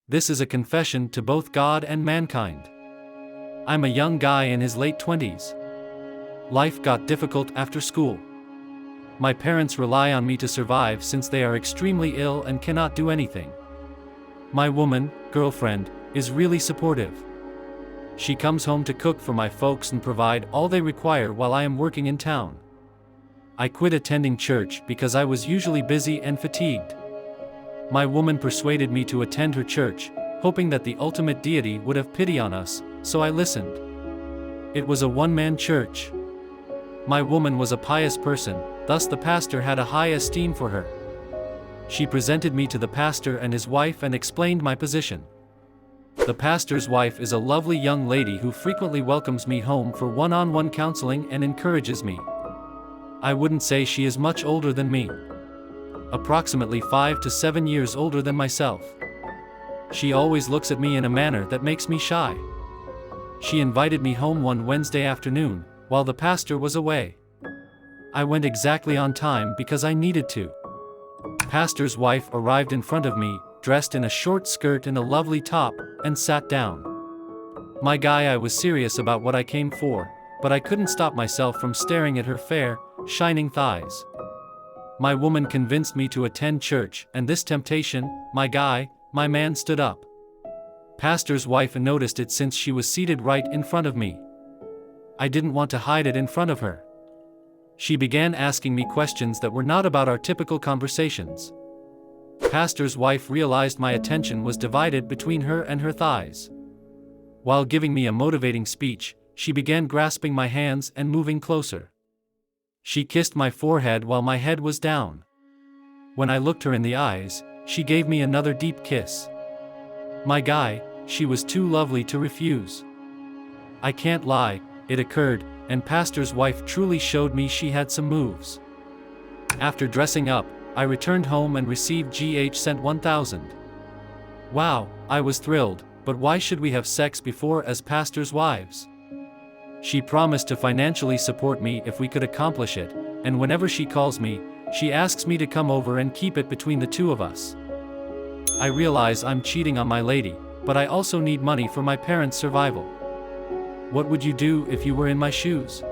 This is a confession to both God and mankind. I'm a young guy in his late 20s. Life got difficult after school. My parents rely on me to survive since they are extremely ill and cannot do anything. My woman, girlfriend, is really supportive. She comes home to cook for my folks and provide all they require while I am working in town. I quit attending church because I was usually busy and fatigued. My woman persuaded me to attend her church, hoping that the ultimate deity would have pity on us, so I listened. It was a one-man church. My woman was a pious person, thus the pastor had a high esteem for her. She presented me to the pastor and his wife and explained my position. The pastor's wife is a lovely young lady who frequently welcomes me home for one-on-one counseling and encourages me. I wouldn't say she is much older than me. Approximately 5 to 7 years older than myself. She always looks at me in a manner that makes me shy. She invited me home one Wednesday afternoon, while the pastor was away. I went exactly on time because I needed to. Pastor's wife arrived in front of me, dressed in a short skirt and a lovely top, and sat down. My guy, I was serious about what I came for, but I couldn't stop myself from staring at her fair, shining thighs. My woman convinced me to attend church, and this temptation, my guy, my man stood up. Pastor's wife noticed it since she was seated right in front of me. I didn't want to hide it in front of her. She began asking me questions that were not about our typical conversations. Pastor's wife realized my attention was divided between her and her thighs. While giving me a motivating speech, she began grasping my hands and moving closer. She kissed my forehead while my head was down. When I looked her in the eyes, she gave me another deep kiss. My guy, she was too lovely to refuse. I can't lie, it occurred, and pastor's wife truly showed me she had some moves. After dressing up, I returned home and received GH sent 1,000. Wow, I was thrilled, but why should we have sex before as pastors' wives? She promised to financially support me if we could accomplish it, and whenever she calls me, she asks me to come over and keep it between the two of us. I realize I'm cheating on my lady, but I also need money for my parents' survival. What would you do if you were in my shoes?